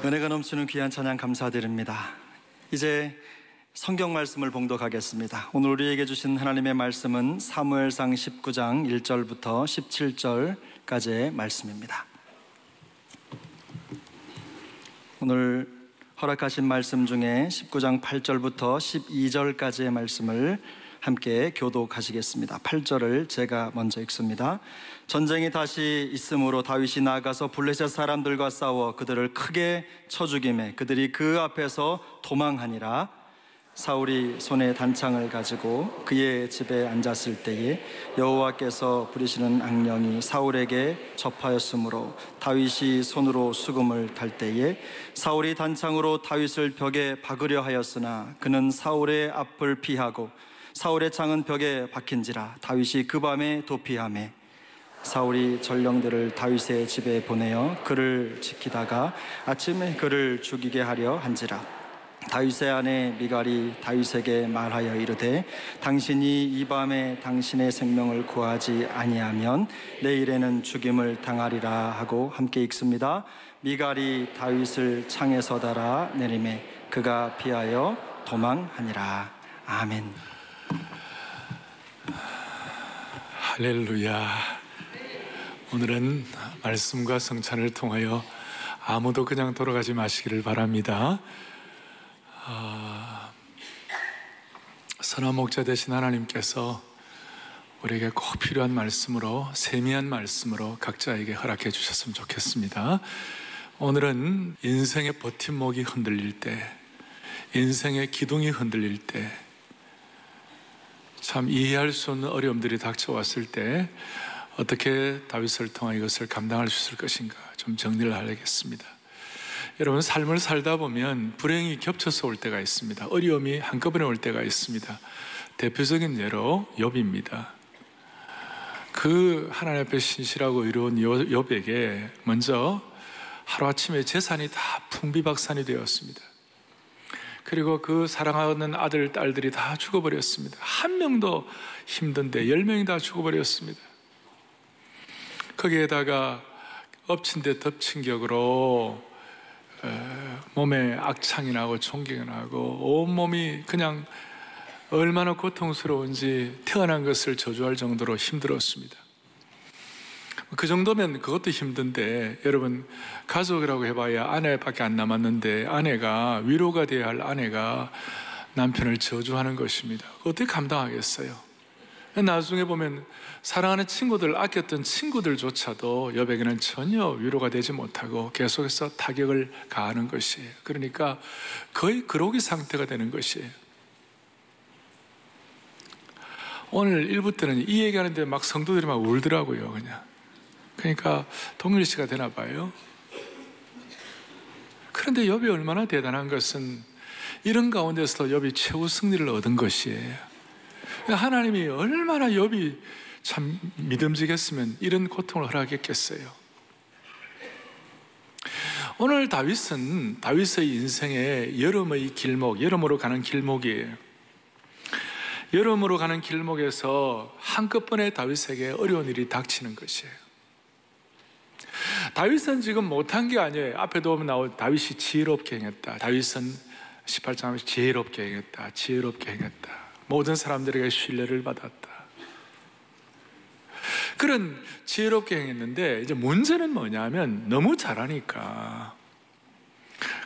은혜가 넘치는 귀한 찬양 감사드립니다. 이제 성경 말씀을 봉독하겠습니다. 오늘 우리에게 주신 하나님의 말씀은 사무엘상 19장 1절부터 17절까지의 말씀입니다. 오늘 허락하신 말씀 중에 19장 8절부터 12절까지의 말씀을 함께 교독하시겠습니다. 8절을 제가 먼저 읽습니다. 전쟁이 다시 있으므로 다윗이 나아가서 블레셋 사람들과 싸워 그들을 크게 쳐 죽이매 그들이 그 앞에서 도망하니라. 사울이 손에 단창을 가지고 그의 집에 앉았을 때에 여호와께서 부리시는 악령이 사울에게 접하였으므로 다윗이 손으로 수금을 탈 때에 사울이 단창으로 다윗을 벽에 박으려 하였으나 그는 사울의 앞을 피하고 사울의 창은 벽에 박힌지라. 다윗이 그 밤에 도피하매 사울이 전령들을 다윗의 집에 보내어 그를 지키다가 아침에 그를 죽이게 하려 한지라. 다윗의 아내 미갈이 다윗에게 말하여 이르되 당신이 이 밤에 당신의 생명을 구하지 아니하면 내일에는 죽임을 당하리라 하고 함께 읽습니다. 미갈이 다윗을 창에서 달아 내리매 그가 피하여 도망하니라. 아멘. 할렐루야. 오늘은 말씀과 성찬을 통하여 아무도 그냥 돌아가지 마시기를 바랍니다. 선한 목자 되신 하나님께서 우리에게 꼭 필요한 말씀으로, 세미한 말씀으로 각자에게 허락해 주셨으면 좋겠습니다. 오늘은 인생의 버팀목이 흔들릴 때, 인생의 기둥이 흔들릴 때, 참 이해할 수 없는 어려움들이 닥쳐왔을 때 어떻게 다윗을 통해 이것을 감당할 수 있을 것인가 좀 정리를 하려겠습니다. 여러분, 삶을 살다 보면 불행이 겹쳐서 올 때가 있습니다. 어려움이 한꺼번에 올 때가 있습니다. 대표적인 예로 욥입니다. 그 하나님 앞에 신실하고 의로운 욥에게 먼저 하루아침에 재산이 다 풍비박산이 되었습니다. 그리고 그 사랑하는 아들, 딸들이 다 죽어버렸습니다. 한 명도 힘든데 10명이 다 죽어버렸습니다. 거기에다가 엎친 데 덮친 격으로 몸에 악창이 나고 총경이 나고 온몸이 그냥 얼마나 고통스러운지 태어난 것을 저주할 정도로 힘들었습니다. 그 정도면 그것도 힘든데, 여러분, 가족이라고 해봐야 아내밖에 안 남았는데 아내가, 위로가 돼야 할 아내가 남편을 저주하는 것입니다. 어떻게 감당하겠어요? 나중에 보면 사랑하는 친구들, 아꼈던 친구들조차도 욥에게는 전혀 위로가 되지 못하고 계속해서 타격을 가하는 것이에요. 그러니까 거의 그로기 상태가 되는 것이에요. 오늘 1부 때는 이 얘기하는데 막 성도들이 막 울더라고요. 그러니까 동일시가 되나 봐요. 그런데 욥이 얼마나 대단한 것은 이런 가운데서도 욥이 최후 승리를 얻은 것이에요. 하나님이 얼마나 욥이 참 믿음직했으면 이런 고통을 허락했겠어요. 오늘 다윗은 다윗의 인생의 여름의 길목, 여름으로 가는 길목이에요. 여름으로 가는 길목에서 한꺼번에 다윗에게 어려운 일이 닥치는 것이에요. 다윗은 지금 못한 게 아니에요. 앞에도 보면 나올 다윗이 지혜롭게 행했다. 다윗은 18장 하면 지혜롭게 행했다. 지혜롭게 행했다. 모든 사람들에게 신뢰를 받았다. 그런 지혜롭게 행했는데 이제 문제는 뭐냐면 너무 잘하니까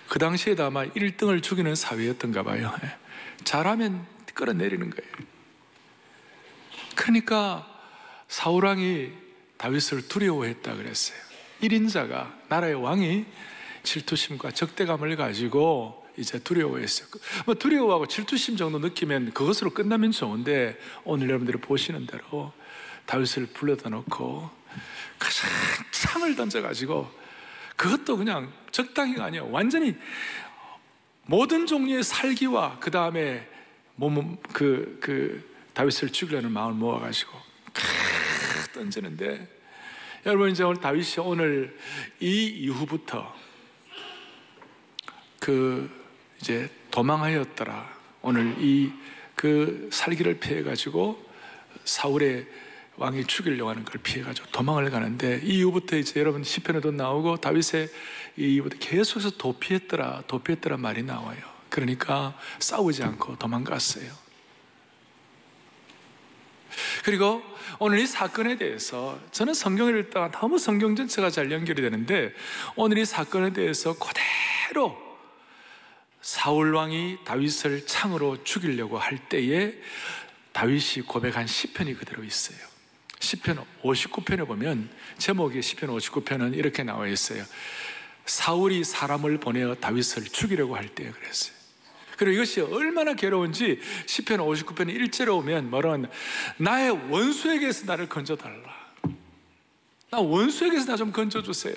그 당시에도 아마 1등을 죽이는 사회였던가 봐요. 잘하면 끌어내리는 거예요. 그러니까 사울왕이 다윗을 두려워했다 그랬어요. 1인자가, 나라의 왕이 질투심과 적대감을 가지고 이제 두려워했어요. 뭐 두려워하고 질투심 정도 느끼면 그것으로 끝나면 좋은데, 오늘 여러분들이 보시는 대로 다윗을 불러다 놓고 가장 창을 던져가지고, 그것도 그냥 적당히가 아니에요. 완전히 모든 종류의 살기와 그 다음에 다윗을 죽이려는 마음을 모아가지고 던지는데, 여러분, 이제 오늘 다윗이 오늘 이 이후부터 이제 도망하였더라. 오늘 그 살기를 피해가지고 사울의 왕이 죽이려고 하는 걸 피해가지고 도망을 가는데, 이 이후부터 이제 여러분 시편에도 나오고 다윗의 이 이후부터 계속해서 도피했더라 말이 나와요. 그러니까 싸우지 않고 도망갔어요. 그리고 오늘 이 사건에 대해서 저는 성경을 읽다가 너무 성경 전체가 잘 연결이 되는데, 오늘 이 사건에 대해서 그대로 사울 왕이 다윗을 창으로 죽이려고 할 때에 다윗이 고백한 시편이 그대로 있어요. 시편 59편에 보면 제목이 시편 59편은 이렇게 나와 있어요. 사울이 사람을 보내어 다윗을 죽이려고 할 때에 그랬어요. 그리고 이것이 얼마나 괴로운지 시편 59편 1절에 오면 뭐라고 하냐, 나의 원수에게서 나를 건져달라. 나 원수에게서 나 좀 건져주세요.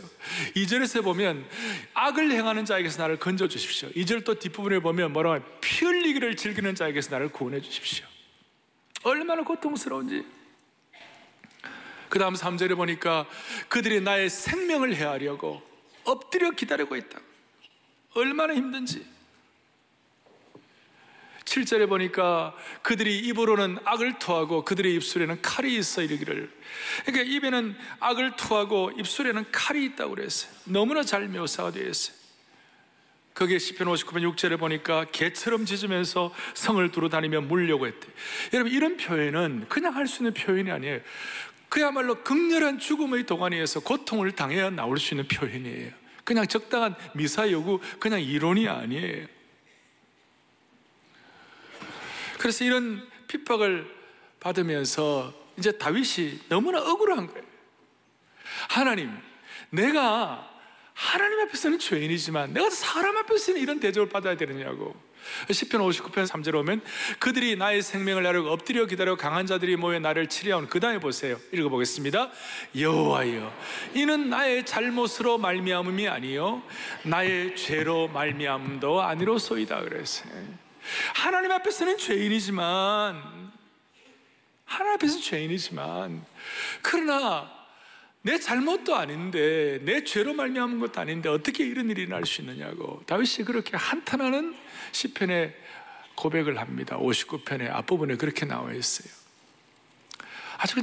2절에서 보면 악을 행하는 자에게서 나를 건져주십시오. 2절 또 뒷부분에 보면 뭐라고 하냐, 피 흘리기를 즐기는 자에게서 나를 구원해 주십시오. 얼마나 고통스러운지. 그 다음 3절에 보니까 그들이 나의 생명을 해하려고 엎드려 기다리고 있다. 얼마나 힘든지. 7절에 보니까 그들이 입으로는 악을 토하고 그들의 입술에는 칼이 있어 이르기를. 그러니까 입에는 악을 토하고 입술에는 칼이 있다고 그랬어요. 너무나 잘 묘사가 되어 있어요. 거기에 시편 59편 6절에 보니까 개처럼 짖으면서 성을 두루 다니며 물려고 했대. 여러분, 이런 표현은 그냥 할 수 있는 표현이 아니에요. 그야말로 극렬한 죽음의 도가니에서 고통을 당해야 나올 수 있는 표현이에요. 그냥 적당한 미사 여구, 그냥 이론이 아니에요. 그래서 이런 핍박을 받으면서 이제 다윗이 너무나 억울한 거예요. 하나님, 내가 하나님 앞에서는 죄인이지만 내가 사람 앞에서는 이런 대접을 받아야 되느냐고. 시편 59편 3절에 오면 그들이 나의 생명을 하려고 엎드려 기다려 강한 자들이 모여 나를 치려온. 그 다음에 보세요. 읽어보겠습니다. 여호와여, 이는 나의 잘못으로 말미암음이 아니요 나의 죄로 말미암음도 아니로소이다 그랬어요. 하나님 앞에서는 죄인이지만, 그러나 내 잘못도 아닌데, 내 죄로 말미암은 것도 아닌데 어떻게 이런 일이 날 수 있느냐고 다윗이 그렇게 한탄하는 시편의 고백을 합니다. 59편의 앞부분에 그렇게 나와 있어요. 아주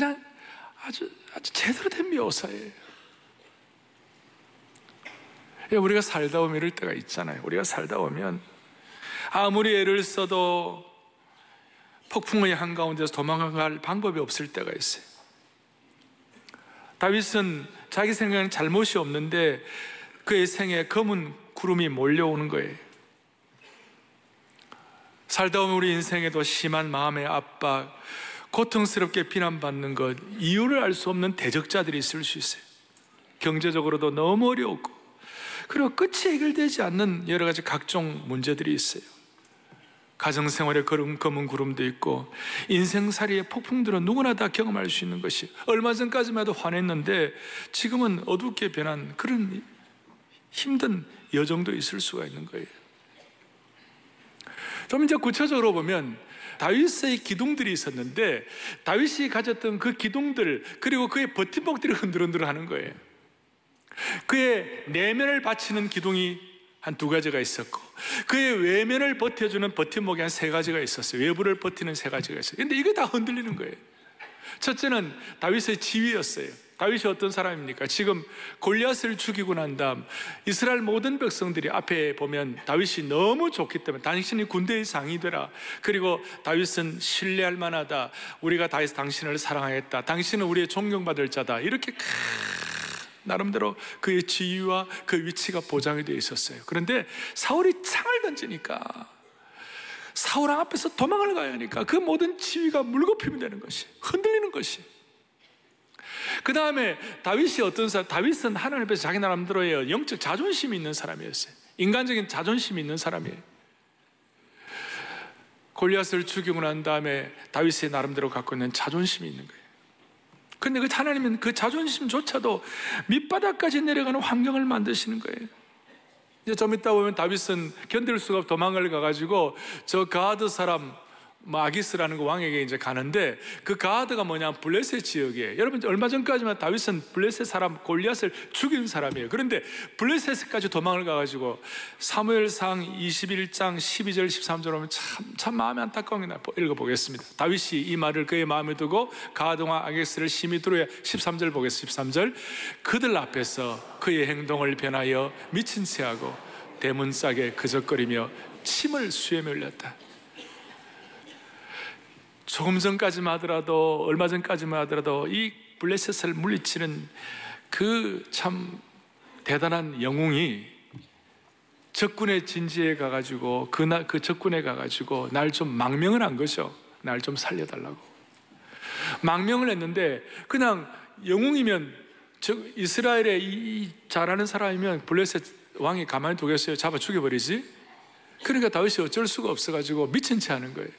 제대로 된 묘사예요. 우리가 살다 보면 이럴 때가 있잖아요. 우리가 살다 보면 아무리 애를 써도 폭풍의 한가운데서 도망갈 방법이 없을 때가 있어요. 다윗은 자기 생각에는 잘못이 없는데 그의 생에 검은 구름이 몰려오는 거예요. 살다 보면 우리 인생에도 심한 마음의 압박, 고통스럽게 비난받는 것, 이유를 알 수 없는 대적자들이 있을 수 있어요. 경제적으로도 너무 어려웠고, 그리고 끝이 해결되지 않는 여러 가지 각종 문제들이 있어요. 가정생활의 검은 구름도 있고, 인생살이의 폭풍들은 누구나 다 경험할 수 있는 것이, 얼마 전까지만 해도 화냈는데 지금은 어둡게 변한 그런 힘든 여정도 있을 수가 있는 거예요. 좀 이제 구체적으로 보면 다윗의 기둥들이 있었는데, 다윗이 가졌던 그 기둥들, 그리고 그의 버팀목들이 흔들흔들 하는 거예요. 그의 내면을 받치는 기둥이 한 2가지가 있었고, 그의 외면을 버텨주는 버팀목이 한 3가지가 있었어요. 외부를 버티는 3가지가 있어요. 근데 이게 다 흔들리는 거예요. 첫째는 다윗의 지위였어요. 다윗이 어떤 사람입니까? 지금 골리앗을 죽이고 난 다음 이스라엘 모든 백성들이 앞에 보면 다윗이 너무 좋기 때문에 당신이 군대의 장이 되라, 그리고 다윗은 신뢰할 만하다, 우리가 다윗 당신을 사랑하겠다, 당신은 우리의 존경받을 자다, 이렇게 나름대로 그의 지위와 그 위치가 보장이 되어 있었어요. 그런데 사울이 창을 던지니까, 사울 왕 앞에서 도망을 가야 하니까 그 모든 지위가 물거품이 되는 것이, 흔들리는 것이. 그 다음에 다윗이 어떤 사람? 다윗은 하나님 앞에서 자기 나름대로의 영적 자존심이 있는 사람이었어요. 인간적인 자존심이 있는 사람이에요. 골리앗을 죽이고 난 다음에 다윗의 나름대로 갖고 있는 자존심이 있는 거예요. 근데 그 하나님은 그 자존심조차도 밑바닥까지 내려가는 환경을 만드시는 거예요. 이제 좀 이따 보면 다윗은 견딜 수가 없어 도망을 가가지고 저 가드 사람 아기스라는 그 왕에게 이제 가는데, 그 가드가 뭐냐, 블레셋 지역이에요. 여러분, 얼마 전까지만 다윗은 블레셋 사람 골리앗을 죽인 사람이에요. 그런데 블레셋까지 도망을 가가지고 사무엘상 21장 12절 13절 보면 참 마음이 안타까운 게 읽어보겠습니다. 다윗이 이 말을 그의 마음에 두고 가드와 아기스를 심히 두려워. 13절 보겠습니다. 13절. 그들 앞에서 그의 행동을 변하여 미친 체하고 대문짝에 그적거리며 침을 수염에 흘렸다. 조금 전까지만 하더라도, 얼마 전까지만 하더라도 이 블레셋을 물리치는 그 참 대단한 영웅이 적군의 진지에 가가지고 그 적군에 가가지고 날 좀 망명을 한 거죠. 날 좀 살려달라고 망명을 했는데, 그냥 영웅이면, 이스라엘에 이 잘하는 사람이면 블레셋 왕이 가만히 두겠어요? 잡아 죽여버리지. 그러니까 다윗이 어쩔 수가 없어가지고 미친 채 하는 거예요.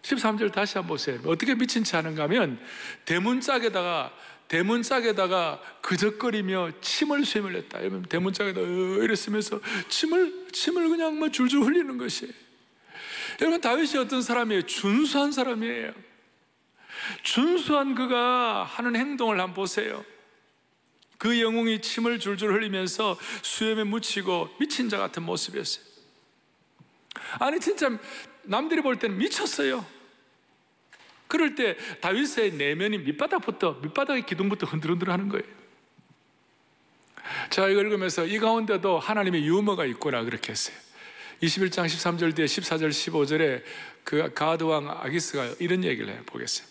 13절 다시 한번 보세요. 어떻게 미친 채 하는가 하면, 대문짝에다가 그적거리며 침을 수염 흘렸다. 여러분, 대문짝에다가 이랬으면서 침을 그냥 뭐 줄줄 흘리는 것이에요. 여러분, 다윗이 어떤 사람이에요? 준수한 사람이에요. 준수한 그가 하는 행동을 한번 보세요. 그 영웅이 침을 줄줄 흘리면서 수염에 묻히고 미친 자 같은 모습이었어요. 아니, 진짜 남들이 볼 때는 미쳤어요. 그럴 때 다윗의 내면이 밑바닥의 기둥부터 흔들흔들 하는 거예요. 제가 이걸 읽으면서 이 가운데도 하나님의 유머가 있구나, 그렇게 했어요. 21장 13절 뒤에 14절 15절에 그 가드왕 아기스가 이런 얘기를 해요. 보겠어요.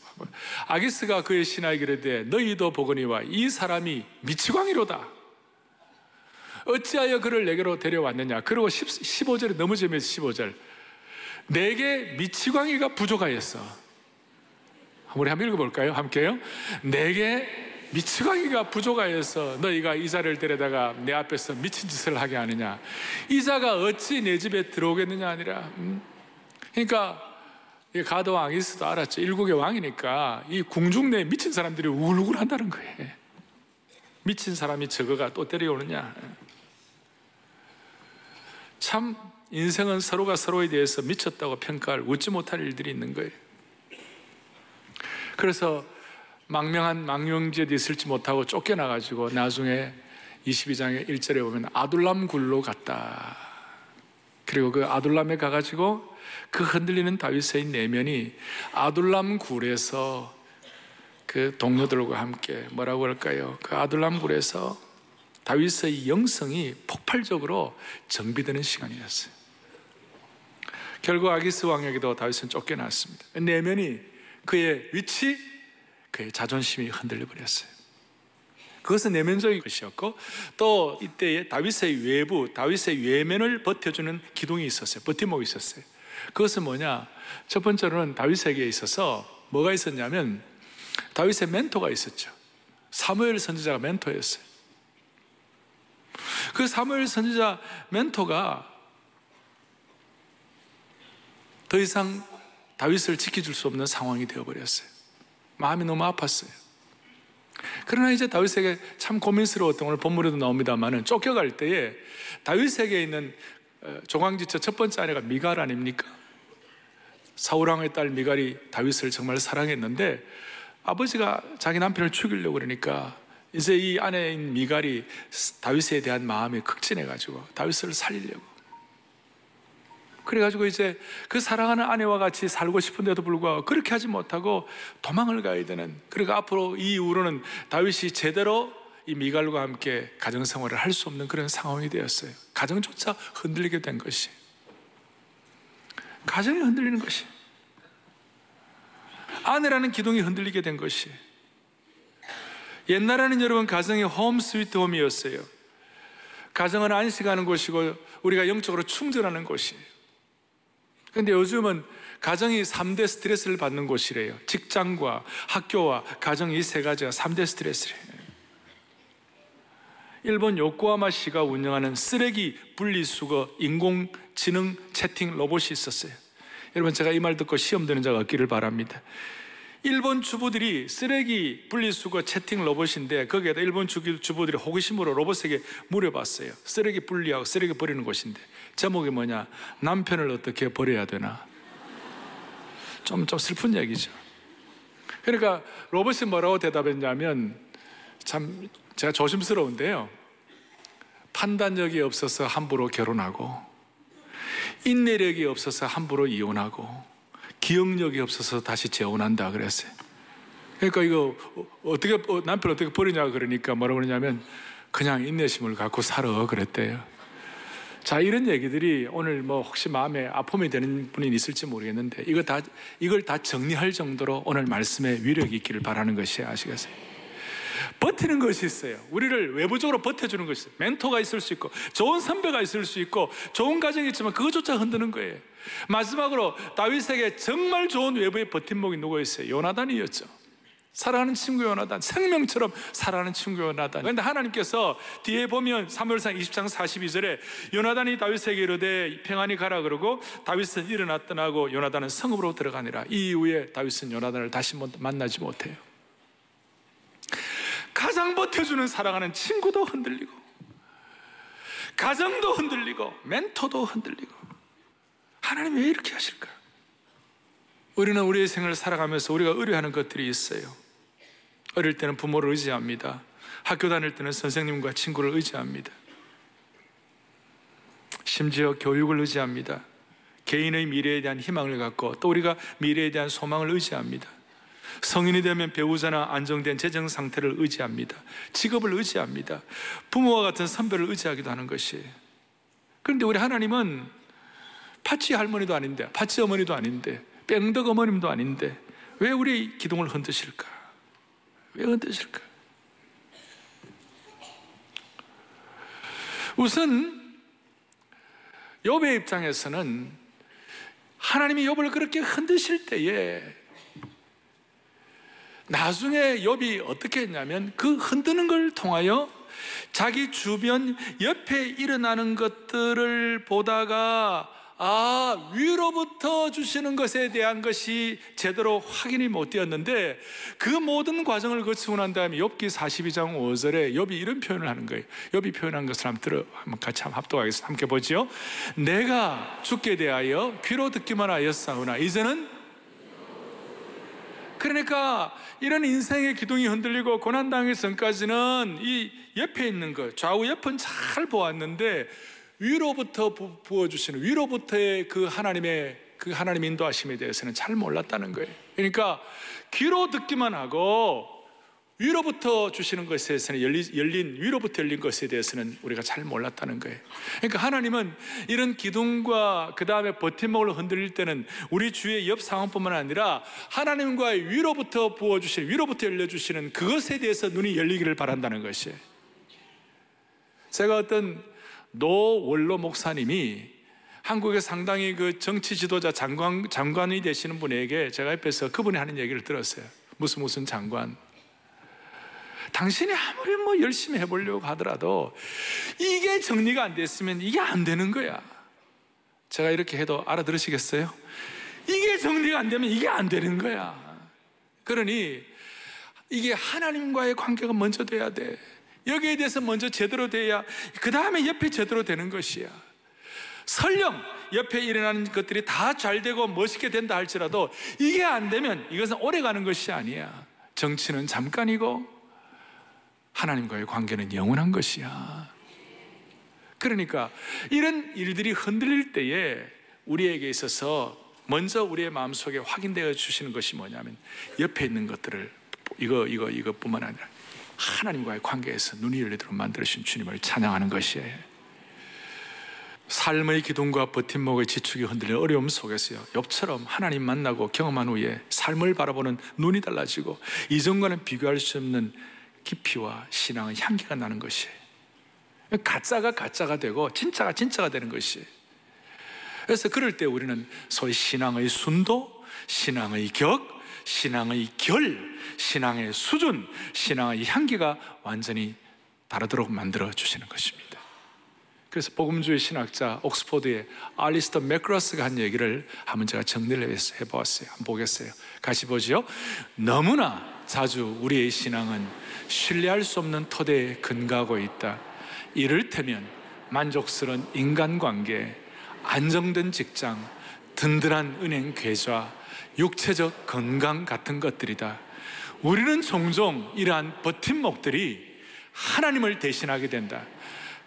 아기스가 그의 신하에게 이르되 너희도 보거니와 이 사람이 미치광이로다. 어찌하여 그를 내게로 데려왔느냐. 그리고 15절에 너무 재미있어요. 15절. 내게 미치광이가 부족하였어. 우리 한번 읽어볼까요? 함께요. 내게 미치광이가 부족하여서 너희가 이자를 데려다가 내 앞에서 미친 짓을 하게 하느냐. 이자가 어찌 내 집에 들어오겠느냐 아니라. 그러니까 가드왕 아기스도 알았죠. 일국의 왕이니까 이 궁중 내에 미친 사람들이 우글우글 한다는 거예요. 미친 사람이 저거가 또 데려오느냐. 참 인생은 서로가 서로에 대해서 미쳤다고 평가할 웃지 못할 일들이 있는 거예요. 그래서 망명한 망명지에도 있을지 못하고 쫓겨나가지고 나중에 22장의 1절에 보면 아둘람 굴로 갔다. 그리고 그 아둘람에 가가지고 그 흔들리는 다윗의 내면이 아둘람 굴에서 그 동료들과 함께 뭐라고 할까요? 그 아둘람 굴에서 다윗의 영성이 폭발적으로 정비되는 시간이었어요. 결국 아기스 왕에게도 다윗은 쫓겨났습니다. 내면이, 그의 위치, 그의 자존심이 흔들려 버렸어요. 그것은 내면적인 것이었고, 또 이때에 다윗의 외부, 다윗의 외면을 버텨주는 기둥이 있었어요. 버팀목이 있었어요. 그것은 뭐냐? 첫 번째로는 다윗에게 있어서 뭐가 있었냐면, 다윗의 멘토가 있었죠. 사무엘 선지자가 멘토였어요. 그 사무엘 선지자 멘토가 더 이상 다윗을 지켜줄 수 없는 상황이 되어버렸어요. 마음이 너무 아팠어요. 그러나 이제 다윗에게 참 고민스러웠던, 오늘 본문에도 나옵니다만은, 쫓겨갈 때에 다윗에게 있는 조강지처 첫 번째 아내가 미갈 아닙니까? 사울왕의 딸 미갈이 다윗을 정말 사랑했는데 아버지가 자기 남편을 죽이려고 그러니까 이제 이 아내인 미갈이 다윗에 대한 마음이 극진해가지고 다윗을 살리려고, 그래가지고 이제 그 사랑하는 아내와 같이 살고 싶은데도 불구하고 그렇게 하지 못하고 도망을 가야 되는, 그러니까 앞으로 이 이후로는 다윗이 제대로 이 미갈과 함께 가정생활을 할 수 없는 그런 상황이 되었어요. 가정조차 흔들리게 된 것이, 가정이 흔들리는 것이, 아내라는 기둥이 흔들리게 된 것이. 옛날에는 여러분 가정이 홈 스위트 홈이었어요. 가정은 안식하는 곳이고 우리가 영적으로 충전하는 곳이에요. 그런데 요즘은 가정이 3대 스트레스를 받는 곳이래요. 직장과 학교와 가정, 이 세 가지가 3대 스트레스래요. 일본 요코하마 시가 운영하는 쓰레기 분리수거 인공지능 채팅 로봇이 있었어요. 여러분, 제가 이 말 듣고 시험 드는 자가 없기를 바랍니다. 일본 주부들이 쓰레기 분리수거 채팅 로봇인데, 거기에다 일본 주부들이 호기심으로 로봇에게 물어봤어요. 쓰레기 분리하고 쓰레기 버리는 곳인데 제목이 뭐냐? 남편을 어떻게 버려야 되나? 좀 슬픈 얘기죠. 그러니까 로봇이 뭐라고 대답했냐면, 참 제가 조심스러운데요, 판단력이 없어서 함부로 결혼하고, 인내력이 없어서 함부로 이혼하고, 기억력이 없어서 다시 재혼한다 그랬어요. 그러니까 이거 남편 어떻게 버리냐 그러니까 뭐라고 그러냐면, 그냥 인내심을 갖고 살아 그랬대요. 자, 이런 얘기들이 오늘 뭐 혹시 마음에 아픔이 되는 분이 있을지 모르겠는데, 이걸 다 정리할 정도로 오늘 말씀에 위력이 있기를 바라는 것이, 아시겠어요? 버티는 것이 있어요. 우리를 외부적으로 버텨주는 것이 있어요. 멘토가 있을 수 있고, 좋은 선배가 있을 수 있고, 좋은 가정이 있지만 그것조차 흔드는 거예요. 마지막으로 다윗에게 정말 좋은 외부의 버팀목이 누구였어요? 요나단이었죠. 사랑하는 친구 요나단, 생명처럼 사랑하는 친구 요나단. 그런데 하나님께서 뒤에 보면 사무엘상 20장 42절에 요나단이 다윗에게 이르되 평안히 가라 그러고, 다윗은 일어나 떠나고 요나단은 성읍으로 들어가니라. 이 이후에 다윗은 요나단을 다시 만나지 못해요. 가장 버텨주는 사랑하는 친구도 흔들리고, 가정도 흔들리고, 멘토도 흔들리고. 하나님 왜 이렇게 하실까? 우리는 우리의 생을 살아가면서 우리가 의뢰하는 것들이 있어요. 어릴 때는 부모를 의지합니다. 학교 다닐 때는 선생님과 친구를 의지합니다. 심지어 교육을 의지합니다. 개인의 미래에 대한 희망을 갖고, 또 우리가 미래에 대한 소망을 의지합니다. 성인이 되면 배우자나 안정된 재정 상태를 의지합니다. 직업을 의지합니다. 부모와 같은 선배를 의지하기도 하는 것이에요. 그런데 우리 하나님은 파치 할머니도 아닌데, 파치 어머니도 아닌데, 뺑덕 어머님도 아닌데 왜 우리 기둥을 흔드실까? 왜 흔드실까? 우선 욥의 입장에서는 하나님이 욥을 그렇게 흔드실 때에 나중에 욥이 어떻게 했냐면, 그 흔드는 걸 통하여 자기 주변 옆에 일어나는 것들을 보다가, 위로부터 주시는 것에 대한 것이 제대로 확인이 못 되었는데, 그 모든 과정을 거치고 난 다음에 욥기 42장 5절에 욥이 이런 표현을 하는 거예요. 욥이 표현한 것을 한번 같이 합독하겠습니다. 함께 보죠. 내가 주께 대하여 귀로 듣기만 하였사오나 이제는, 그러니까 이런 인생의 기둥이 흔들리고 고난당하기 전까지는 이 옆에 있는 것, 좌우 옆은 잘 보았는데, 위로부터 부어주시는, 위로부터의 그 하나님 인도하심에 대해서는 잘 몰랐다는 거예요. 그러니까 귀로 듣기만 하고 위로부터 주시는 것에 대해서는 위로부터 열린 것에 대해서는 우리가 잘 몰랐다는 거예요. 그러니까 하나님은 이런 기둥과 그 다음에 버팀목을 흔들릴 때는 우리 주위의 옆 상황뿐만 아니라 하나님과의 위로부터 부어주시는, 위로부터 열려주시는 그것에 대해서 눈이 열리기를 바란다는 것이에요. 제가 어떤 노원로 목사님이 한국의 상당히 그 정치 지도자 장관이 되시는 분에게 제가 옆에서 그분이 하는 얘기를 들었어요. 무슨 장관, 당신이 아무리 뭐 열심히 해보려고 하더라도 이게 정리가 안 됐으면 이게 안 되는 거야. 제가 이렇게 해도 알아들으시겠어요? 이게 정리가 안 되면 이게 안 되는 거야. 그러니 이게 하나님과의 관계가 먼저 돼야 돼. 여기에 대해서 먼저 제대로 돼야 그 다음에 옆에 제대로 되는 것이야. 설령 옆에 일어나는 것들이 다 잘 되고 멋있게 된다 할지라도 이게 안 되면 이것은 오래 가는 것이 아니야. 정치는 잠깐이고 하나님과의 관계는 영원한 것이야. 그러니까 이런 일들이 흔들릴 때에 우리에게 있어서 먼저 우리의 마음속에 확인되어 주시는 것이 뭐냐면, 옆에 있는 것들을 이것뿐만 아니라 하나님과의 관계에서 눈이 열리도록 만들어주신 주님을 찬양하는 것이에요. 삶의 기둥과 버팀목의 지축이 흔들리는 어려움 속에서요, 욥처럼 하나님 만나고 경험한 후에 삶을 바라보는 눈이 달라지고 이전과는 비교할 수 없는 깊이와 신앙의 향기가 나는 것이에요. 가짜가 가짜가 되고 진짜가 진짜가 되는 것이에요. 그래서 그럴 때 우리는 소위 신앙의 순도, 신앙의 격, 신앙의 결, 신앙의 수준, 신앙의 향기가 완전히 다르도록 만들어 주시는 것입니다. 그래서 복음주의 신학자 옥스포드의 알리스터 맥그라스가 한 얘기를 한번 제가 정리를 해보았어요. 한번 보겠어요. 같이 보죠. 너무나 자주 우리의 신앙은 신뢰할 수 없는 토대에 근거하고 있다. 이를테면 만족스러운 인간관계, 안정된 직장, 든든한 은행 계좌, 육체적 건강 같은 것들이다. 우리는 종종 이러한 버팀목들이 하나님을 대신하게 된다.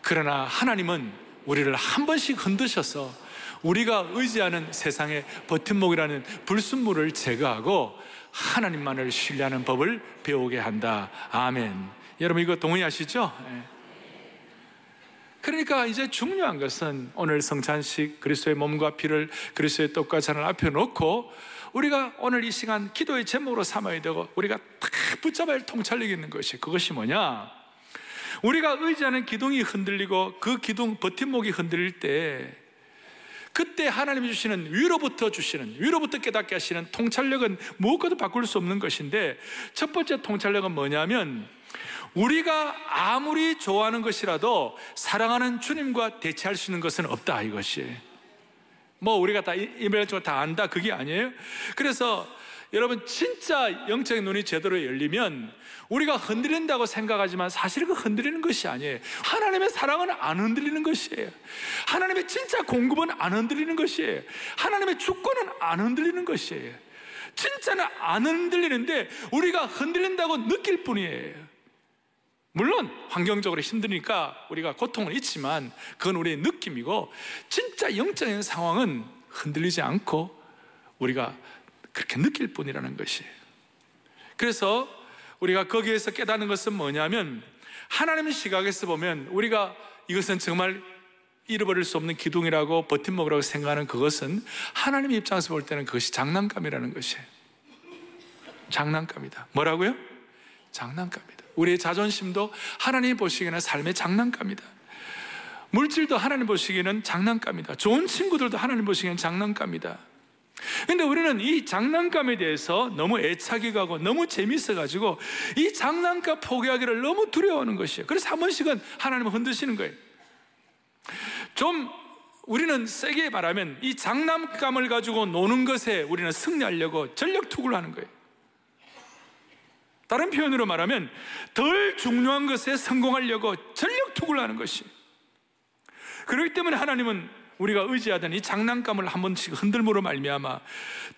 그러나 하나님은 우리를 한 번씩 흔드셔서 우리가 의지하는 세상의 버팀목이라는 불순물을 제거하고 하나님만을 신뢰하는 법을 배우게 한다. 아멘. 여러분 이거 동의하시죠? 그러니까 이제 중요한 것은 오늘 성찬식 그리스도의 몸과 피를 그리스도의 떡과 잔을 앞에 놓고 우리가 오늘 이 시간 기도의 제목으로 삼아야 되고 우리가 딱 붙잡아야 할 통찰력이 있는 것이, 그것이 뭐냐? 우리가 의지하는 기둥이 흔들리고 그 기둥 버팀목이 흔들릴 때 그때 하나님이 주시는 위로부터 깨닫게 하시는 통찰력은 무엇과도 바꿀 수 없는 것인데, 첫 번째 통찰력은 뭐냐면 우리가 아무리 좋아하는 것이라도 사랑하는 주님과 대체할 수 있는 것은 없다, 이것이. 뭐 우리가 다 이별적으로 다 안다, 그게 아니에요. 그래서 여러분 진짜 영적인 눈이 제대로 열리면 우리가 흔들린다고 생각하지만 사실 그 흔들리는 것이 아니에요. 하나님의 사랑은 안 흔들리는 것이에요. 하나님의 진짜 공급은 안 흔들리는 것이에요. 하나님의 주권은 안 흔들리는 것이에요. 진짜는 안 흔들리는데 우리가 흔들린다고 느낄 뿐이에요. 물론 환경적으로 힘드니까 우리가 고통은 있지만 그건 우리의 느낌이고, 진짜 영적인 상황은 흔들리지 않고 우리가 그렇게 느낄 뿐이라는 것이에요. 그래서 우리가 거기에서 깨닫는 것은 뭐냐면, 하나님의 시각에서 보면 우리가 이것은 정말 잃어버릴 수 없는 기둥이라고 버팀목이라고 생각하는 그것은 하나님의 입장에서 볼 때는 그것이 장난감이라는 것이에요. 장난감이다. 뭐라고요? 장난감이다. 우리의 자존심도 하나님이 보시기에는 삶의 장난감이다. 물질도 하나님 보시기에는 장난감이다. 좋은 친구들도 하나님 보시기에는 장난감이다. 근데 우리는 이 장난감에 대해서 너무 애착이 가고 너무 재밌어가지고 이 장난감 포기하기를 너무 두려워하는 것이에요. 그래서 한 번씩은 하나님을 흔드시는 거예요. 좀 우리는 세게 말하면 이 장난감을 가지고 노는 것에 우리는 승리하려고 전력 투구를 하는 거예요. 다른 표현으로 말하면 덜 중요한 것에 성공하려고 전력 투구를 하는 것이에요. 그렇기 때문에 하나님은 우리가 의지하던 이 장난감을 한 번씩 흔들므로 말미암아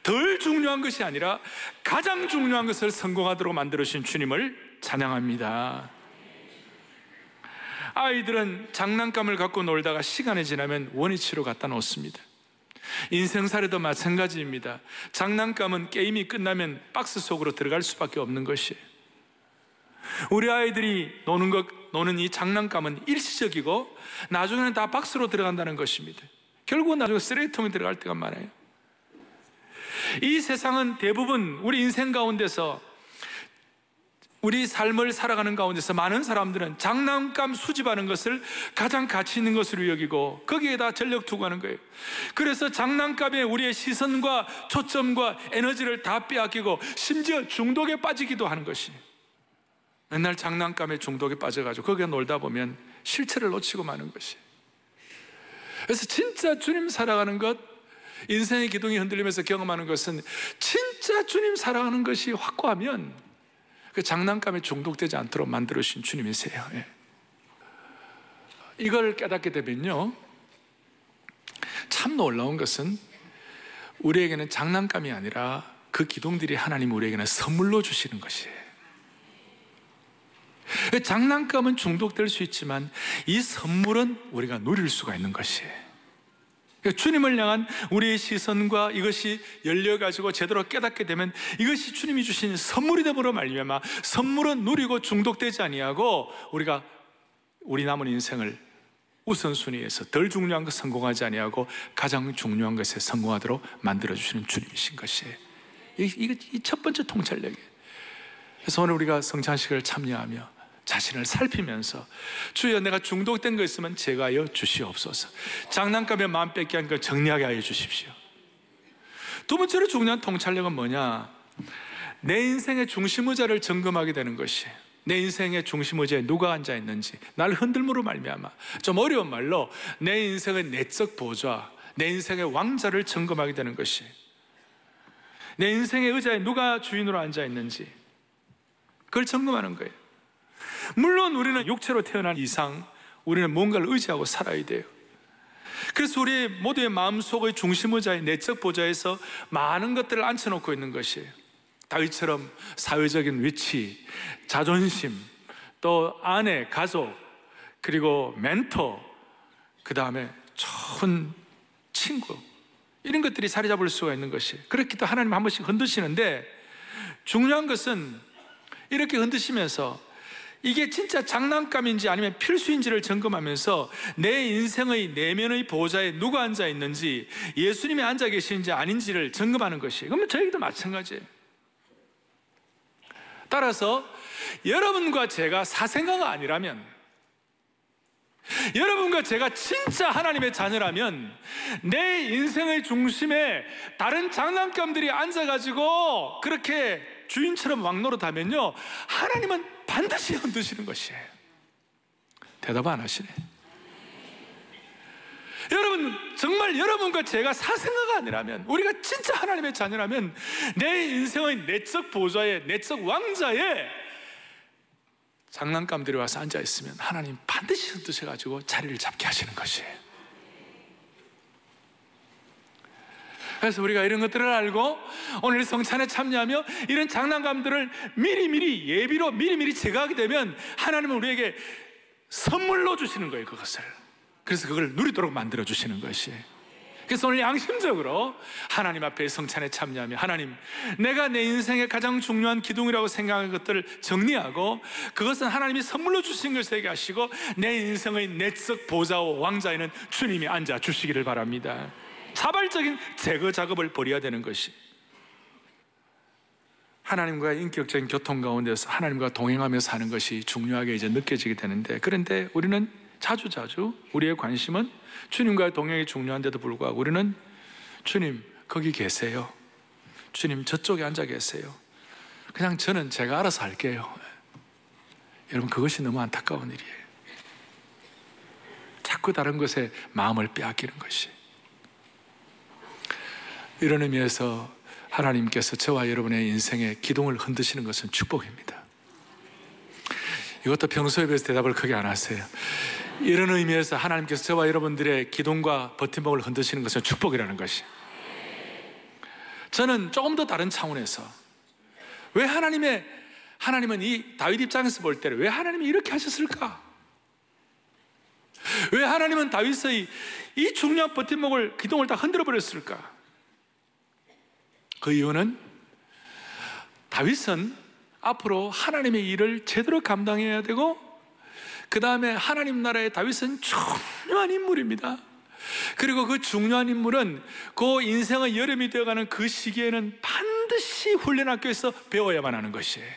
덜 중요한 것이 아니라 가장 중요한 것을 성공하도록 만들어주신 주님을 찬양합니다. 아이들은 장난감을 갖고 놀다가 시간이 지나면 원위치로 갖다 놓습니다. 인생살이도 마찬가지입니다. 장난감은 게임이 끝나면 박스 속으로 들어갈 수밖에 없는 것이에요. 우리 아이들이 노는 이 장난감은 일시적이고 나중에는 다 박스로 들어간다는 것입니다. 결국은 나중에 쓰레기통에 들어갈 때가 많아요. 이 세상은 대부분 우리 인생 가운데서, 우리 삶을 살아가는 가운데서 많은 사람들은 장난감 수집하는 것을 가장 가치 있는 것으로 여기고 거기에다 전력 투구하는 거예요. 그래서 장난감에 우리의 시선과 초점과 에너지를 다 빼앗기고 심지어 중독에 빠지기도 하는 것이에요. 맨날 장난감에 중독에 빠져가지고 거기에 놀다 보면 실체를 놓치고 마는 것이에요. 그래서 진짜 주님 사랑하는 것, 인생의 기둥이 흔들리면서 경험하는 것은 진짜 주님 사랑하는 것이 확고하면 그 장난감에 중독되지 않도록 만들어주신 주님이세요. 이걸 깨닫게 되면요, 참 놀라운 것은 우리에게는 장난감이 아니라 그 기둥들이 하나님 우리에게는 선물로 주시는 것이에요. 장난감은 중독될 수 있지만 이 선물은 우리가 누릴 수가 있는 것이에요. 주님을 향한 우리의 시선과 이것이 열려가지고 제대로 깨닫게 되면 이것이 주님이 주신 선물이 되므로 말미암아 선물은 누리고 중독되지 아니하고 우리가 우리 남은 인생을 우선순위에서 덜 중요한 것 성공하지 아니하고 가장 중요한 것에 성공하도록 만들어주시는 주님이신 것이에요. 이 첫 번째 통찰력이에요. 그래서 오늘 우리가 성찬식을 참여하며 자신을 살피면서 주여 내가 중독된 거 있으면 제가여 주시옵소서. 장난감에 마음 뺏게 한 걸 정리하게 하여 주십시오. 두 번째로 중요한 통찰력은 뭐냐? 내 인생의 중심 의자를 점검하게 되는 것이에요. 내 인생의 중심 의자에 누가 앉아 있는지, 날 흔들므로 말미암아 좀 어려운 말로 내 인생의 내적 보좌, 내 인생의 왕자를 점검하게 되는 것이에요. 내 인생의 의자에 누가 주인으로 앉아 있는지 그걸 점검하는 거예요. 물론 우리는 육체로 태어난 이상 우리는 뭔가를 의지하고 살아야 돼요. 그래서 우리 모두의 마음속의 중심의자의 내적 보좌에서 많은 것들을 앉혀놓고 있는 것이에요. 다윗처럼 사회적인 위치, 자존심, 또 아내, 가족, 그리고 멘토, 그 다음에 좋은 친구, 이런 것들이 자리 잡을 수가 있는 것이에요. 그렇게 또 하나님 한 번씩 흔드시는데, 중요한 것은 이렇게 흔드시면서 이게 진짜 장난감인지 아니면 필수인지를 점검하면서 내 인생의 내면의 보좌에 누가 앉아 있는지, 예수님이 앉아 계시는지 아닌지를 점검하는 것이에요. 그러면 저에게도 마찬가지예요. 따라서 여러분과 제가 사생아가 아니라면, 여러분과 제가 진짜 하나님의 자녀라면, 내 인생의 중심에 다른 장난감들이 앉아가지고 그렇게 주인처럼 왕노릇하면요, 하나님은 반드시 흔드시는 것이에요. 대답 안 하시네. 여러분, 정말 여러분과 제가 사생아가 아니라면, 우리가 진짜 하나님의 자녀라면, 내 인생의 내적 보좌에, 내적 왕자에 장난감들이 와서 앉아 있으면 하나님 반드시 흔드셔가지고 자리를 잡게 하시는 것이에요. 그래서 우리가 이런 것들을 알고 오늘 성찬에 참여하며 이런 장난감들을 미리미리 예비로 미리미리 제거하게 되면 하나님은 우리에게 선물로 주시는 거예요, 그것을. 그래서 그걸 누리도록 만들어 주시는 것이에요. 그래서 오늘 양심적으로 하나님 앞에 성찬에 참여하며, 하나님, 내가 내 인생의 가장 중요한 기둥이라고 생각하는 것들을 정리하고, 그것은 하나님이 선물로 주신 것을 되게 하시고, 내 인생의 내적 보좌와 왕자에는 주님이 앉아 주시기를 바랍니다. 자발적인 제거 작업을 벌여야 되는 것이, 하나님과의 인격적인 교통 가운데서 하나님과 동행하며 사는 것이 중요하게 이제 느껴지게 되는데, 그런데 우리는 자주 우리의 관심은 주님과의 동행이 중요한데도 불구하고 우리는 주님 거기 계세요, 주님 저쪽에 앉아 계세요, 그냥 저는 제가 알아서 할게요. 여러분, 그것이 너무 안타까운 일이에요. 자꾸 다른 것에 마음을 빼앗기는 것이. 이런 의미에서 하나님께서 저와 여러분의 인생의 기둥을 흔드시는 것은 축복입니다. 이것도 평소에 비해서 대답을 크게 안 하세요. 이런 의미에서 하나님께서 저와 여러분들의 기둥과 버팀목을 흔드시는 것은 축복이라는 것이. 저는 조금 더 다른 차원에서, 왜 하나님은 이 다윗 입장에서 볼 때는 왜 하나님이 이렇게 하셨을까? 왜 하나님은 다윗의 이 중요한 버팀목을, 기둥을 다 흔들어 버렸을까? 그 이유는 다윗은 앞으로 하나님의 일을 제대로 감당해야 되고, 그 다음에 하나님 나라의 다윗은 중요한 인물입니다. 그리고 그 중요한 인물은 그 인생의 여름이 되어가는 그 시기에는 반드시 훈련학교에서 배워야만 하는 것이에요.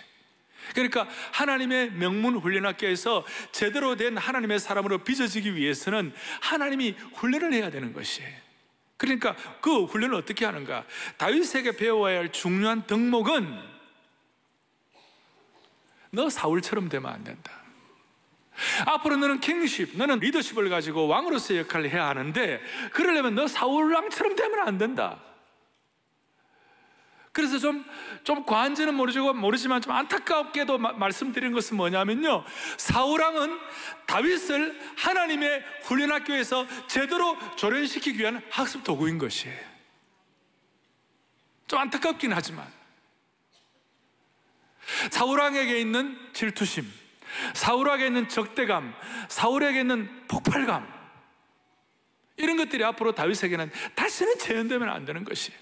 그러니까 하나님의 명문 훈련학교에서 제대로 된 하나님의 사람으로 빚어지기 위해서는 하나님이 훈련을 해야 되는 것이에요. 그러니까 그 훈련을 어떻게 하는가? 다윗에게 배워야 할 중요한 덕목은, 너 사울처럼 되면 안 된다. 앞으로 너는 킹십, 너는 리더십을 가지고 왕으로서의 역할을 해야 하는데, 그러려면 너 사울 왕처럼 되면 안 된다. 그래서 좀 과한지는 모르지만 좀 안타깝게도 말씀드린 것은 뭐냐면요, 사울 왕은 다윗을 하나님의 훈련학교에서 제대로 조련시키기 위한 학습 도구인 것이에요. 좀 안타깝긴 하지만 사울 왕에게 있는 질투심, 사울에게 있는 적대감, 사울에게 있는 폭발감, 이런 것들이 앞으로 다윗에게는 다시는 재현되면 안 되는 것이에요.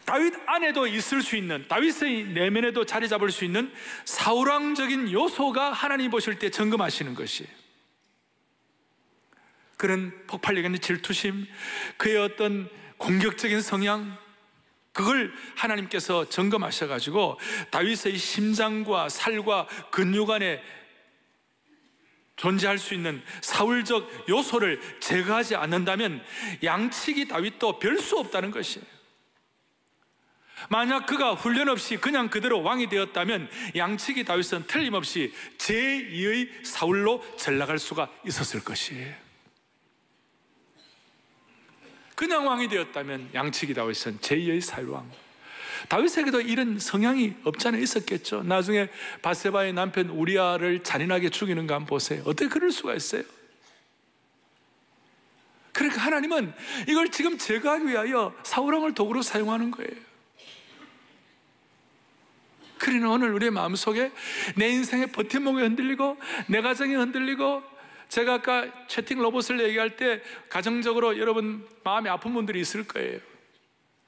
다윗 안에도 있을 수 있는, 다윗의 내면에도 자리 잡을 수 있는 사울왕적인 요소가 하나님 보실 때 점검하시는 것이에요. 그런 폭발력 있는 질투심, 그의 어떤 공격적인 성향, 그걸 하나님께서 점검하셔가지고 다윗의 심장과 살과 근육 안에 존재할 수 있는 사울적 요소를 제거하지 않는다면 양치기 다윗도 별 수 없다는 것이에요. 만약 그가 훈련 없이 그냥 그대로 왕이 되었다면 양치기 다윗은 틀림없이 제2의 사울로 전락할 수가 있었을 것이에요. 그냥 왕이 되었다면 양치기 다윗은 제2의 사울왕, 다윗에게도 이런 성향이 없지 않아 있었겠죠. 나중에 바세바의 남편 우리아를 잔인하게 죽이는 거 한번 보세요. 어떻게 그럴 수가 있어요? 그러니까 하나님은 이걸 지금 제거하기 위하여 사울왕을 도구로 사용하는 거예요. 그러나 오늘 우리의 마음속에 내 인생의 버팀목이 흔들리고 내 가정이 흔들리고, 제가 아까 채팅 로봇을 얘기할 때 가정적으로 여러분 마음이 아픈 분들이 있을 거예요.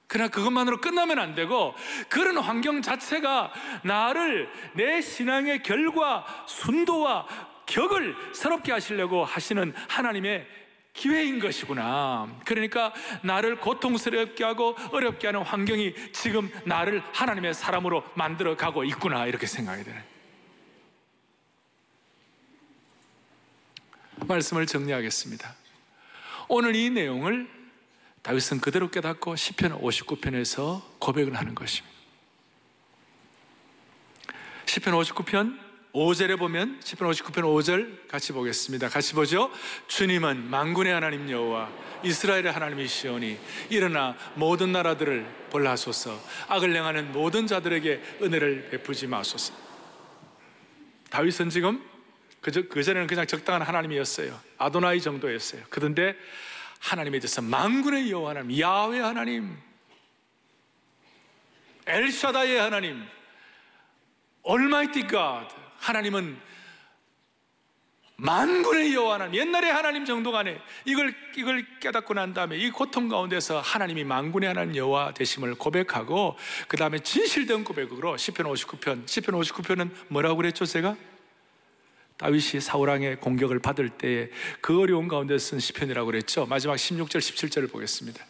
그러나 그것만으로 끝나면 안 되고, 그런 환경 자체가 나를 내 신앙의 결과, 순도와 격을 새롭게 하시려고 하시는 하나님의 기회인 것이구나. 그러니까 나를 고통스럽게 하고 어렵게 하는 환경이 지금 나를 하나님의 사람으로 만들어 가고 있구나, 이렇게 생각이 되네. 말씀을 정리하겠습니다. 오늘 이 내용을 다윗은 그대로 깨닫고 시편 59편에서 고백을 하는 것입니다. 시편 59편 5절에 보면, 시편 59편 5절 같이 보겠습니다. 같이 보죠. 주님은 만군의 하나님 여호와 이스라엘의 하나님이시오니 일어나 모든 나라들을 벌하소서. 악을 행하는 모든 자들에게 은혜를 베푸지 마소서. 다윗은 지금 그전에는 그냥 적당한 하나님이었어요. 아도나이 정도였어요. 그런데 하나님에 대해서 만군의 여호와 하나님, 야훼 하나님, 엘샤다이의 하나님, Almighty God, 하나님은 만군의 여호와 하나님, 옛날의 하나님 정도가 아니에요. 이걸 깨닫고 난 다음에 이 고통 가운데서 하나님이 만군의 하나님 여호와 되심을 고백하고, 그 다음에 진실된 고백으로 시편 59편은 뭐라고 그랬죠? 제가 다윗이 사울왕의 공격을 받을 때에 그 어려운 가운데 쓴 시편이라고 그랬죠. 마지막 16절 17절을 보겠습니다.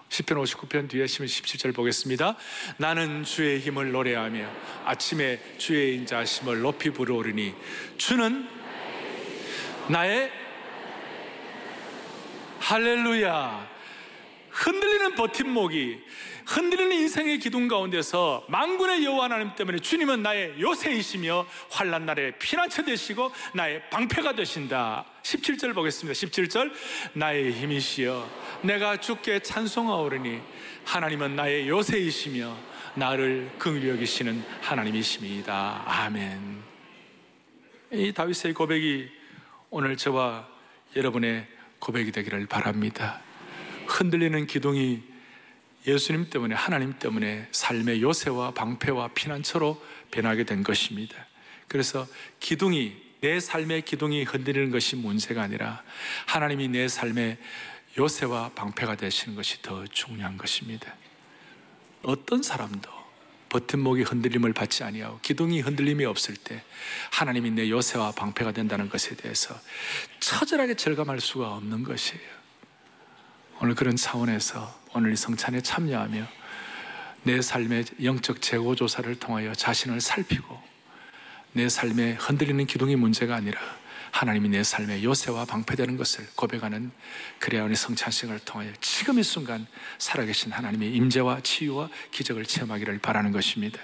시편 59편 뒤에 17절 보겠습니다. 나는 주의 힘을 노래하며 아침에 주의 인자하심을 높이 부르오리니 주는 나의 할렐루야. 흔들리는 버팀목이, 흔들리는 인생의 기둥 가운데서 만군의 여호와 하나님 때문에 주님은 나의 요새이시며 환난 날에 피난처 되시고 나의 방패가 되신다. 17절 보겠습니다. 17절, 나의 힘이시여 내가 주께 찬송하오르니 하나님은 나의 요새이시며 나를 긍휼히 여기시는 하나님이십니다. 아멘. 이 다윗의 고백이 오늘 저와 여러분의 고백이 되기를 바랍니다. 흔들리는 기둥이 예수님 때문에, 하나님 때문에 삶의 요새와 방패와 피난처로 변하게 된 것입니다. 그래서 기둥이, 내 삶의 기둥이 흔들리는 것이 문제가 아니라 하나님이 내 삶의 요새와 방패가 되시는 것이 더 중요한 것입니다. 어떤 사람도 버팀목이 흔들림을 받지 아니하고 기둥이 흔들림이 없을 때 하나님이 내 요새와 방패가 된다는 것에 대해서 처절하게 절감할 수가 없는 것이에요. 오늘 그런 차원에서 오늘 이 성찬에 참여하며 내 삶의 영적 재고조사를 통하여 자신을 살피고, 내 삶에 흔들리는 기둥이 문제가 아니라 하나님이 내 삶의 요새와 방패되는 것을 고백하는, 그래야 오늘 성찬식을 통하여 지금 이 순간 살아계신 하나님의 임재와 치유와 기적을 체험하기를 바라는 것입니다.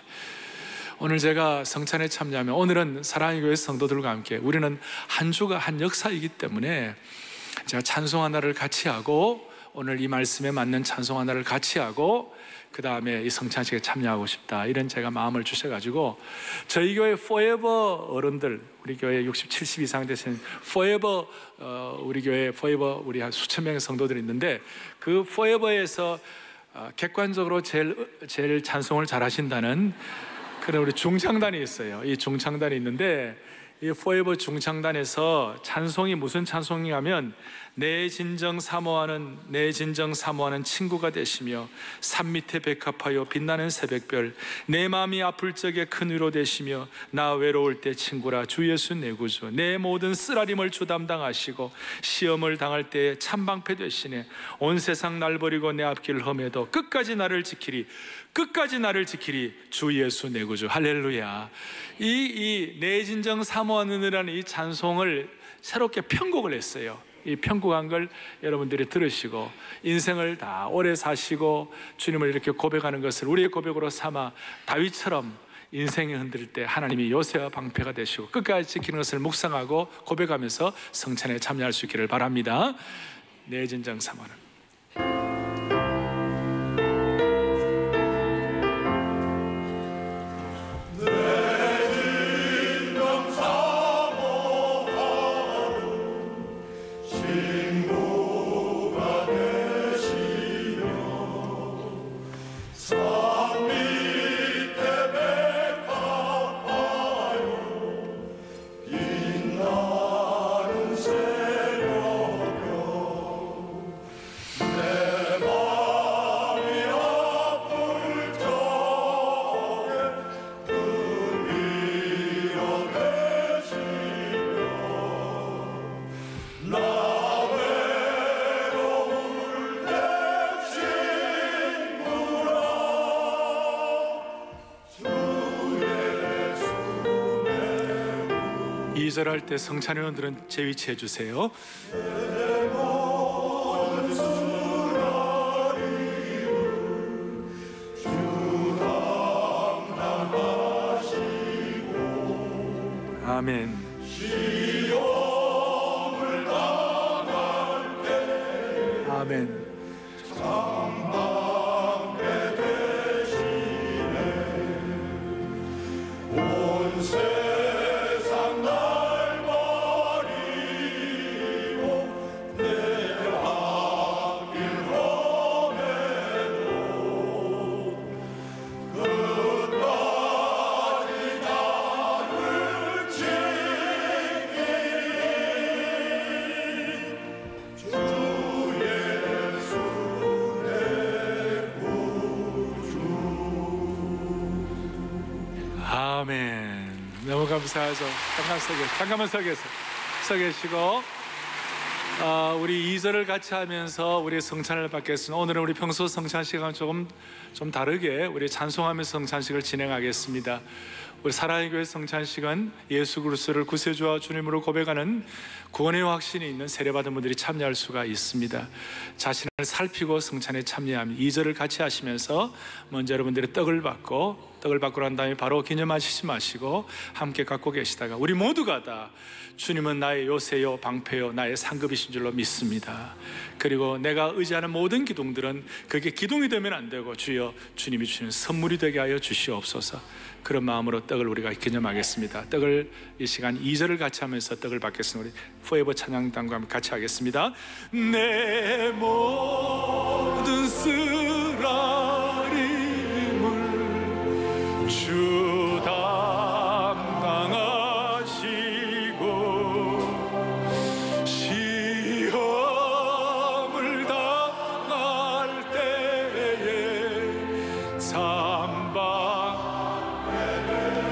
오늘 제가 성찬에 참여하면, 오늘은 사랑의 교회 성도들과 함께 우리는 한 주가 한 역사이기 때문에 제가 찬송 하나를 같이 하고, 오늘 이 말씀에 맞는 찬송 하나를 같이 하고 그 다음에 이 성찬식에 참여하고 싶다, 이런 제가 마음을 주셔가지고 저희 교회 forever 어른들, 우리 교회 60, 70 이상 되신 forever, 우리 교회 forever 우리 한 수천 명의 성도들이 있는데, 그 forever에서 객관적으로 제일 찬송을 잘 하신다는 그런 우리 중창단이 있어요. 이 중창단이 있는데, 이 forever 중창단에서 찬송이 무슨 찬송이냐면, 내 진정 사모하는 친구가 되시며 산 밑에 백합하여 빛나는 새벽별, 내 마음이 아플 적에 큰 위로 되시며 나 외로울 때 친구라 주 예수 내 구주, 내 모든 쓰라림을 주 담당하시고 시험을 당할 때에 참방패 되시네. 온 세상 날 버리고 내 앞길을 험해도 끝까지 나를 지키리 주 예수 내 구주. 할렐루야. 이 내 진정 사모하는이라는 이 찬송을 새롭게 편곡을 했어요. 이 편곡한 걸 여러분들이 들으시고 인생을 다 오래 사시고 주님을 이렇게 고백하는 것을 우리의 고백으로 삼아 다윗처럼 인생이 흔들 때 하나님이 요새와 방패가 되시고 끝까지 지키는 것을 묵상하고 고백하면서 성찬에 참여할 수 있기를 바랍니다. 내 진정 사모하는 2절 할 때 성찬회원들은 제 위치해 주세요. 아멘. 아멘. 아멘. 너무 감사하죠. 잠깐만 서 계시고 우리 2절을 같이 하면서 우리 성찬을 받겠습니다. 오늘은 우리 평소 성찬 시간은 좀 다르게 우리 찬송하면서 성찬식을 진행하겠습니다. 우리 사랑의 교회 성찬식은 예수 그리스도를 구세주와 주님으로 고백하는 구원의 확신이 있는 세례받은 분들이 참여할 수가 있습니다. 자신을 살피고 성찬에 참여하면 2절을 같이 하시면서 먼저 여러분들이 떡을 받고 난 다음에 바로 기념하시지 마시고 함께 갖고 계시다가 우리 모두가 다 주님은 나의 요새요 방패요 나의 상급이신 줄로 믿습니다. 그리고 내가 의지하는 모든 기둥들은 그게 기둥이 되면 안 되고 주여 주님이 주시는 선물이 되게 하여 주시옵소서. 그런 마음으로 떡을 우리가 기념하겠습니다. 떡을 이 시간 2절을 같이 하면서 떡을 받겠습니다. 우리 포에버 찬양단과 함께 같이 하겠습니다. 내 모든 쓰라림을 주 담당하시고 시험을 당할 때에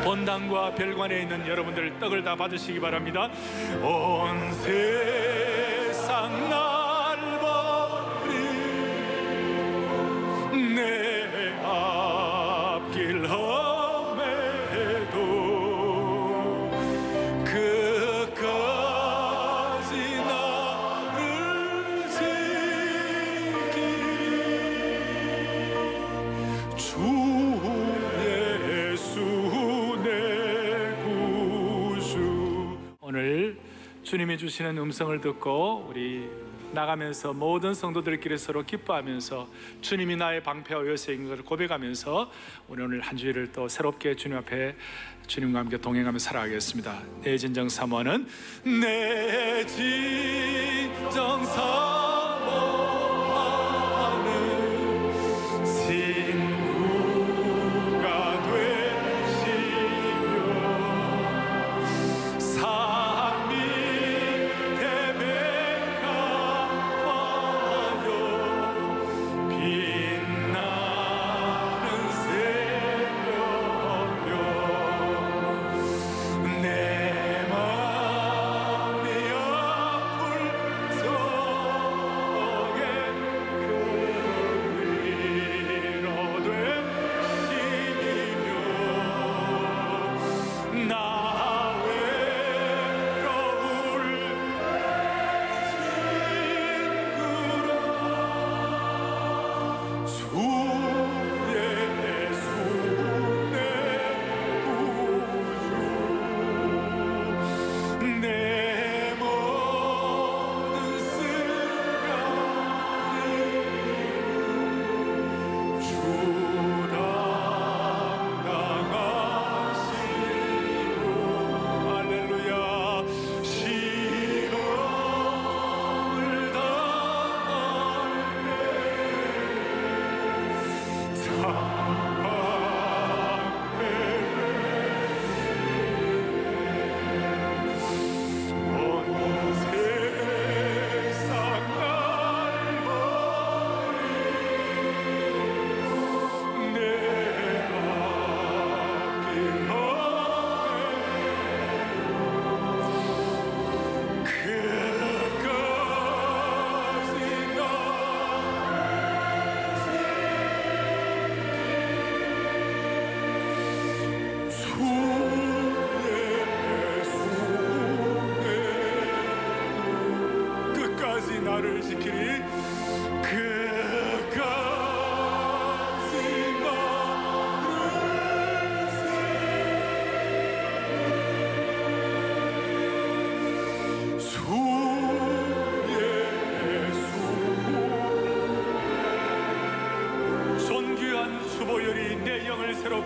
본당과 별관에 있는 여러분들 떡을 다 받으시기 바랍니다. 온 세상 날 버리고 내 앞길 험해도 끝까지 나를 지키리 주 오늘 주님이 주시는 음성을 듣고 우리 나가면서 모든 성도들끼리 서로 기뻐하면서 주님이 나의 방패와 요새인 것을 고백하면서 우리 오늘 한 주일을 또 새롭게 주님 앞에 주님과 함께 동행하며 살아가겠습니다. 내 진정 사모하는 내 진정 사모하는 친구가 되시며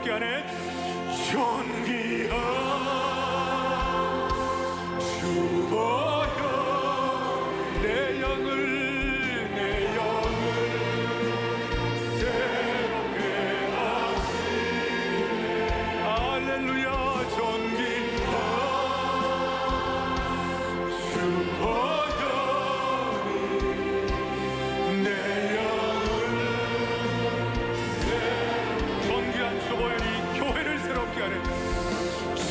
새롭게 하네. 존귀한 주보여 내 영을 새롭게 하시네. 할렐루야. 존귀한 주보여 내 영을 존귀한 주보여니 교회를 새롭게 하네.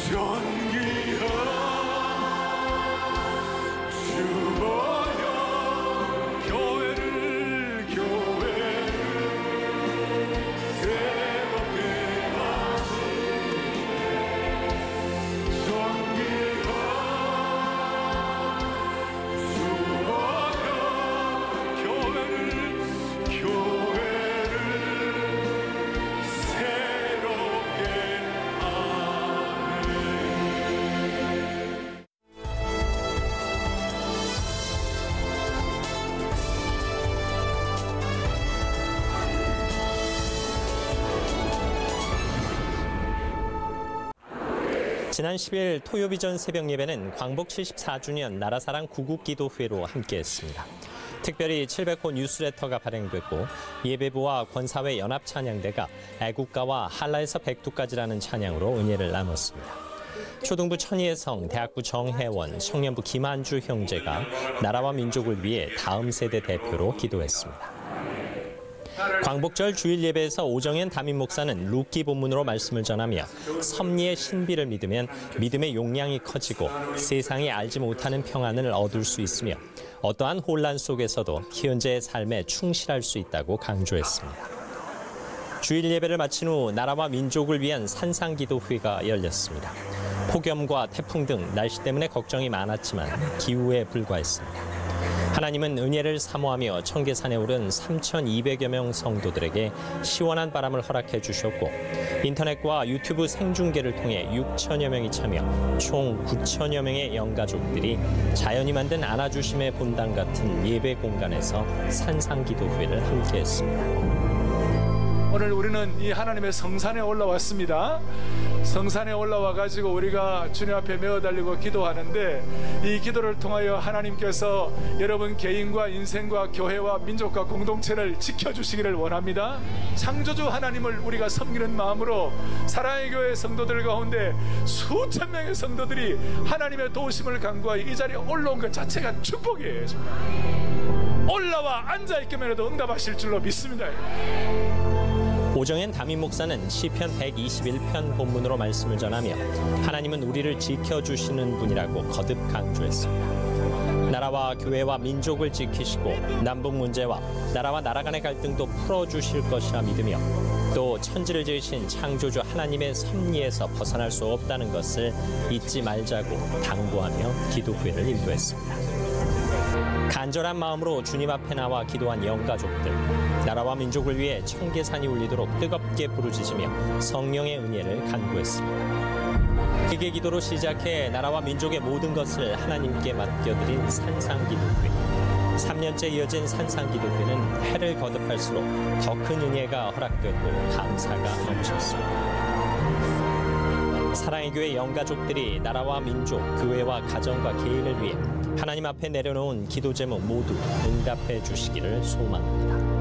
존귀한 주보여 교회를 새롭게 하시네. 존귀한 주보여 교회를 새롭게 하네. 지난 10일 토요비전 새벽 예배는 광복 74주년 나라사랑 구국기도회로 함께했습니다. 특별히 700호 뉴스레터가 발행됐고 예배부와 권사회 연합찬양대가 애국가와 한라에서 백두까지라는 찬양으로 은혜를 나눴습니다. 초등부 천희혜성, 대학부 정혜원, 청년부 김한주 형제가 나라와 민족을 위해 다음 세대 대표로 기도했습니다. 광복절 주일 예배에서 오정현 담임 목사는 룻기 본문으로 말씀을 전하며 섭리의 신비를 믿으면 믿음의 용량이 커지고 세상이 알지 못하는 평안을 얻을 수 있으며 어떠한 혼란 속에서도 현재의 삶에 충실할 수 있다고 강조했습니다. 주일 예배를 마친 후 나라와 민족을 위한 산상기도회가 열렸습니다. 폭염과 태풍 등 날씨 때문에 걱정이 많았지만 기후에 불과했습니다. 하나님은 은혜를 사모하며 청계산에 오른 3,200여 명 성도들에게 시원한 바람을 허락해 주셨고 인터넷과 유튜브 생중계를 통해 6천여 명이 참여 총 9천여 명의 영가족들이 자연이 만든 안아주심의 본당 같은 예배 공간에서 산상기도회를 함께했습니다. 오늘 우리는 이 하나님의 성산에 올라왔습니다. 성산에 올라와 가지고 우리가 주님 앞에 메어달리고 기도하는데 이 기도를 통하여 하나님께서 여러분 개인과 인생과 교회와 민족과 공동체를 지켜주시기를 원합니다. 창조주 하나님을 우리가 섬기는 마음으로 사랑의 교회 성도들 가운데 수천 명의 성도들이 하나님의 도우심을 간구하여 이 자리에 올라온 것 자체가 축복이에요. 정말 올라와 앉아있기만해도 응답하실 줄로 믿습니다. 오정현 담임 목사는 시편 121편 본문으로 말씀을 전하며 하나님은 우리를 지켜주시는 분이라고 거듭 강조했습니다. 나라와 교회와 민족을 지키시고 남북 문제와 나라와 나라 간의 갈등도 풀어주실 것이라 믿으며 또 천지를 지으신 창조주 하나님의 섭리에서 벗어날 수 없다는 것을 잊지 말자고 당부하며 기도회를 인도했습니다. 간절한 마음으로 주님 앞에 나와 기도한 영가족들, 나라와 민족을 위해 청계산이 울리도록 뜨겁게 부르짖으며 성령의 은혜를 간구했습니다. 기계 기도로 시작해 나라와 민족의 모든 것을 하나님께 맡겨드린 산상기도회. 3년째 이어진 산상기도회는 해를 거듭할수록 더 큰 은혜가 허락되고 감사가 넘쳤습니다. 사랑의 교회 영가족들이 나라와 민족, 교회와 가정과 개인을 위해 하나님 앞에 내려놓은 기도 제목 모두 응답해 주시기를 소망합니다.